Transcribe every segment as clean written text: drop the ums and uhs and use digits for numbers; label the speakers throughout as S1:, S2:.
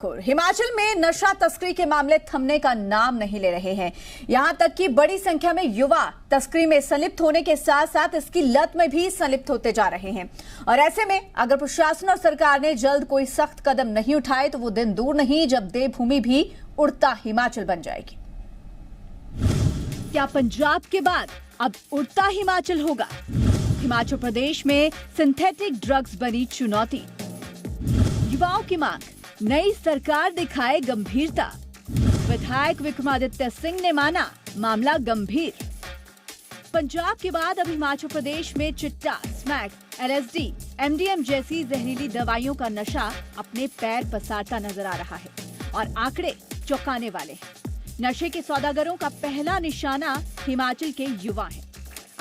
S1: हिमाचल में नशा तस्करी के मामले थमने का नाम नहीं ले रहे हैं। यहां तक कि बड़ी संख्या में युवा तस्करी में संलिप्त होने के साथ साथ इसकी लत में भी संलिप्त होते जा रहे हैं। और ऐसे में अगर प्रशासन और सरकार ने जल्द कोई सख्त कदम नहीं उठाए तो वो दिन दूर नहीं जब देवभूमि भी उड़ता हिमाचल बन जाएगी। क्या पंजाब के बाद अब उड़ता हिमाचल होगा? हिमाचल प्रदेश में सिंथेटिक ड्रग्स बनी चुनौती। युवाओं की मांग, नई सरकार दिखाए गंभीरता। विधायक विक्रमादित्य सिंह ने माना मामला गंभीर। पंजाब के बाद अब हिमाचल प्रदेश में चिट्टा, स्मैक, LSD, MDM जैसी जहरीली दवाइयों का नशा अपने पैर पसारता नजर आ रहा है और आंकड़े चौंकाने वाले हैं। नशे के सौदागरों का पहला निशाना हिमाचल के युवा हैं।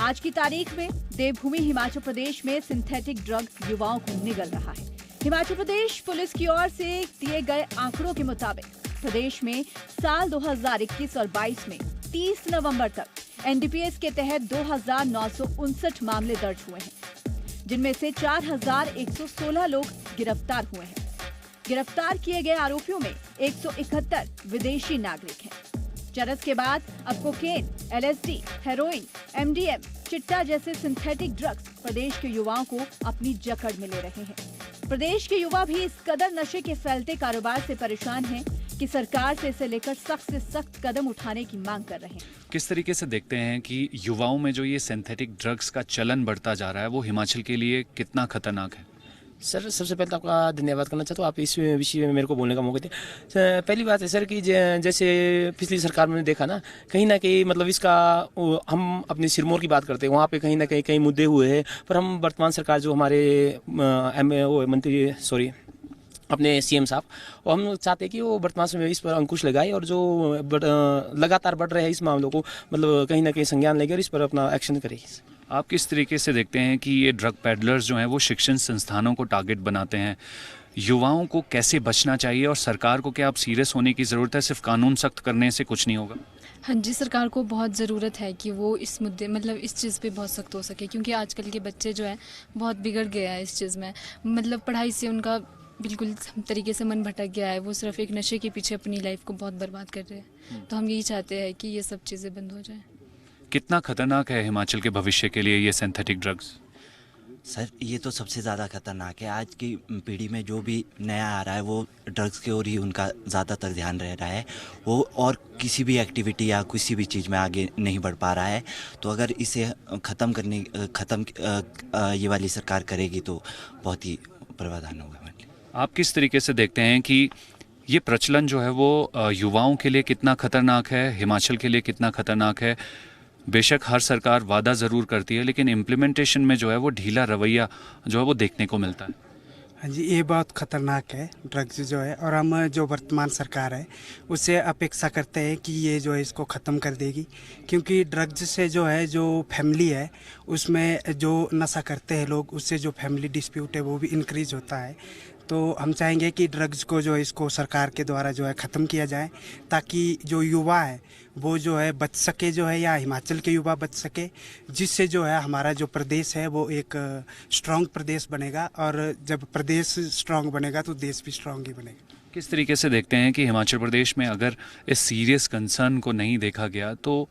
S1: आज की तारीख में देवभूमि हिमाचल प्रदेश में सिंथेटिक ड्रग युवाओं को निगल रहा है। हिमाचल प्रदेश पुलिस की ओर से दिए गए आंकड़ों के मुताबिक प्रदेश में साल 2021 और 22 में 30 नवंबर तक NDPS के तहत 2,959 मामले दर्ज हुए हैं, जिनमें से 4,116 लोग गिरफ्तार हुए हैं। गिरफ्तार किए गए आरोपियों में 171 विदेशी नागरिक हैं। चरस के बाद अब कोकेन, LSD, हेरोइन, MDM, चिट्टा जैसे सिंथेटिक ड्रग्स प्रदेश के युवाओं को अपनी जकड़ में ले रहे हैं। प्रदेश के युवा भी इस कदर नशे के फैलते कारोबार से परेशान हैं कि सरकार से इसे लेकर सख्त से सख्त कदम उठाने की मांग कर रहे हैं।
S2: किस तरीके से देखते हैं कि युवाओं में जो ये सिंथेटिक ड्रग्स का चलन बढ़ता जा रहा है वो हिमाचल के लिए कितना खतरनाक है?
S3: सर, सबसे पहले तो आपका धन्यवाद करना चाहता हूँ, आप इस विषय में मेरे को बोलने का मौका दिया। पहली बात है सर कि जैसे पिछली सरकार में देखा ना कहीं मतलब इसका हम अपने सिरमौर की बात करते हैं, वहाँ पे कहीं ना कहीं मुद्दे हुए हैं, पर हम वर्तमान सरकार जो हमारे अपने CM साहब, और हम चाहते हैं कि वो वर्तमान समय इस पर अंकुश लगाए और जो लगातार बढ़ रहे हैं इस मामलों को मतलब कहीं ना कहीं संज्ञान लेकर इस पर अपना एक्शन करें।
S2: आप किस तरीके से देखते हैं कि ये ड्रग पैडलर्स जो हैं वो शिक्षण संस्थानों को टारगेट बनाते हैं? युवाओं को कैसे बचना चाहिए और सरकार को क्या अब सीरियस होने की ज़रूरत है? सिर्फ कानून सख्त करने से कुछ नहीं होगा?
S4: हाँ जी, सरकार को बहुत ज़रूरत है कि वो इस मुद्दे मतलब इस चीज़ पे बहुत सख्त हो सके, क्योंकि आजकल के बच्चे जो है बहुत बिगड़ गया है इस चीज़ में। मतलब पढ़ाई से उनका बिल्कुल तरीके से मन भटक गया है, वो सिर्फ एक नशे के पीछे अपनी लाइफ को बहुत बर्बाद कर रहे हैं। तो हम यही चाहते हैं कि ये सब चीज़ें बंद हो जाए।
S2: कितना खतरनाक है हिमाचल के भविष्य के लिए ये सिंथेटिक ड्रग्स?
S5: सर, ये तो सबसे ज़्यादा खतरनाक है। आज की पीढ़ी में जो भी नया आ रहा है वो ड्रग्स की ओर ही उनका ज़्यादातर ध्यान रह रहा है, वो और किसी भी एक्टिविटी या किसी भी चीज़ में आगे नहीं बढ़ पा रहा है। तो अगर इसे ख़त्म ये वाली सरकार करेगी तो बहुत ही प्रावधान होगा।
S2: आप किस तरीके से देखते हैं कि ये प्रचलन जो है वो युवाओं के लिए कितना खतरनाक है, हिमाचल के लिए कितना खतरनाक है? बेशक हर सरकार वादा ज़रूर करती है, लेकिन इम्प्लीमेंटेशन में जो है वो ढीला रवैया जो है वो देखने को मिलता है।
S6: हाँ जी, ये बहुत ख़तरनाक है ड्रग्स जो है, और हम जो वर्तमान सरकार है उससे अपेक्षा करते हैं कि ये जो है इसको ख़त्म कर देगी, क्योंकि ड्रग्स से जो है जो फैमिली है उसमें जो नशा करते हैं लोग, उससे जो फैमिली डिस्प्यूट है वो भी इंक्रीज होता है। तो हम चाहेंगे कि ड्रग्स को जो है इसको सरकार के द्वारा जो है ख़त्म किया जाए, ताकि जो युवा है वो जो है बच सके, जो है या हिमाचल के युवा बच सके, जिससे जो है हमारा जो प्रदेश है वो एक स्ट्रॉन्ग प्रदेश बनेगा, और जब प्रदेश स्ट्रॉन्ग बनेगा तो देश भी स्ट्रॉन्ग ही बनेगा।
S2: किस तरीके से देखते हैं कि हिमाचल प्रदेश में अगर इस सीरियस कंसर्न को नहीं देखा गया तो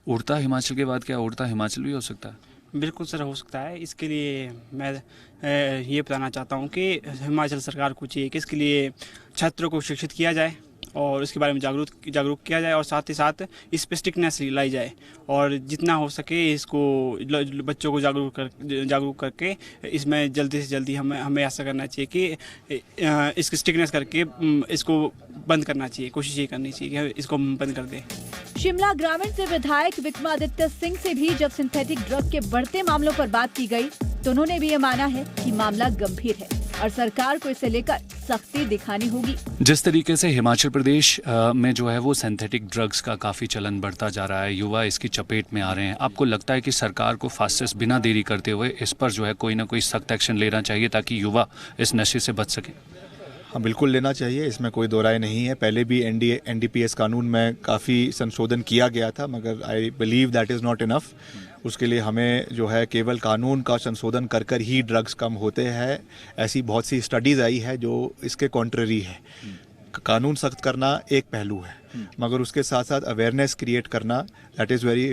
S2: उड़ता हिमाचल के बाद क्या उड़ता हिमाचल भी हो सकता है?
S7: बिल्कुल सर, हो सकता है। इसके लिए मैं ये बताना चाहता हूँ कि हिमाचल सरकार को चाहिए कि इसके लिए छात्रों को शिक्षित किया जाए और इसके बारे में जागरूक किया जाए, और साथ ही साथ इस पर स्ट्रिक्टनेस लाई जाए, और जितना हो सके इसको बच्चों को जागरूक करके इसमें जल्दी से जल्दी हमें ऐसा करना चाहिए कि इसकी स्ट्रिक्टनेस करके इसको बंद करना चाहिए। कोशिश ये करनी चाहिए कि इसको बंद कर दें।
S1: शिमला ग्रामीण से विधायक विक्रमादित्य सिंह से भी जब सिंथेटिक ड्रग के बढ़ते मामलों पर बात की गई तो उन्होंने भी ये माना है कि मामला गंभीर है और सरकार को इसे लेकर सख्ती दिखानी होगी।
S2: जिस तरीके से हिमाचल प्रदेश में जो है वो सिंथेटिक ड्रग्स का काफ़ी चलन बढ़ता जा रहा है, युवा इसकी चपेट में आ रहे हैं, आपको लगता है कि सरकार को फास्टेस्ट बिना देरी करते हुए इस पर जो है कोई ना कोई सख्त एक्शन लेना चाहिए ताकि युवा इस नशे से बच सके?
S8: हाँ, बिल्कुल लेना चाहिए, इसमें कोई दो राय नहीं है। पहले भी NDPS कानून में काफ़ी संशोधन किया गया था, मगर I believe that is not enough. उसके लिए हमें जो है केवल कानून का संशोधन कर कर ही ड्रग्स कम होते हैं, ऐसी बहुत सी स्टडीज़ आई है जो इसके कॉन्ट्ररी है। कानून सख्त करना एक पहलू है, मगर उसके साथ साथ अवेयरनेस क्रिएट करना दैट इज़ वेरी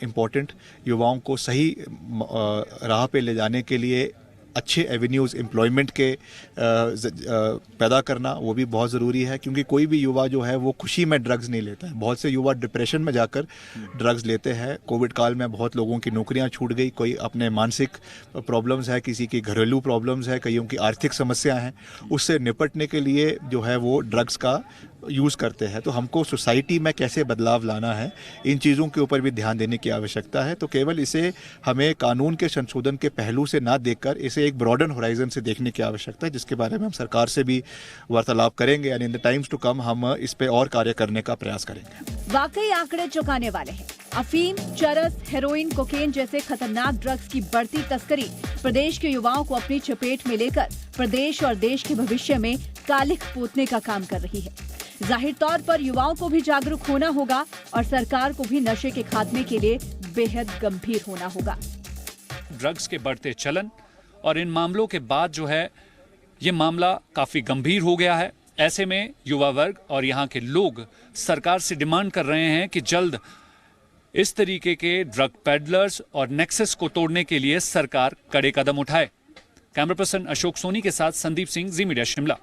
S8: इम्पोर्टेंट। युवाओं को सही राह पे ले जाने के लिए अच्छे एवेन्यूज़ एम्प्लॉयमेंट के पैदा करना वो भी बहुत ज़रूरी है, क्योंकि कोई भी युवा जो है वो खुशी में ड्रग्स नहीं लेता है। बहुत से युवा डिप्रेशन में जाकर ड्रग्स लेते हैं। कोविड काल में बहुत लोगों की नौकरियां छूट गई, कोई अपने मानसिक प्रॉब्लम्स है, किसी की घरेलू प्रॉब्लम्स है, कईयों की आर्थिक समस्या हैं, उससे निपटने के लिए जो है वो ड्रग्स का यूज़ करते हैं। तो हमको सोसाइटी में कैसे बदलाव लाना है, इन चीज़ों के ऊपर भी ध्यान देने की आवश्यकता है। तो केवल इसे हमें कानून के संशोधन के पहलू से ना देखकर इसे एक ब्रॉडन होराइजन से देखने की आवश्यकता है, जिसके बारे में हम सरकार से भी वार्तालाप करेंगे and in the times to come हम इस पे और कार्य करने का प्रयास करेंगे।
S1: वाकई आंकड़े चौंकाने वाले हैं। अफीम, चरस, हेरोइन, कोकेन जैसे खतरनाक ड्रग्स की बढ़ती तस्करी प्रदेश के युवाओं को अपनी चपेट में लेकर प्रदेश और देश के भविष्य में कालिख पोतने का काम कर रही है। जाहिर तौर पर युवाओं को भी जागरूक होना होगा और सरकार को भी नशे के खात्मे के लिए बेहद गंभीर होना होगा।
S2: ड्रग्स के बढ़ते चलन और इन मामलों के बाद जो है ये मामला काफी गंभीर हो गया है। ऐसे में युवा वर्ग और यहाँ के लोग सरकार से डिमांड कर रहे हैं कि जल्द इस तरीके के ड्रग पेडलर्स और नेक्सस को तोड़ने के लिए सरकार कड़े कदम उठाए। कैमरा पर्सन अशोक सोनी के साथ संदीप सिंह, जी मीडिया शिमला।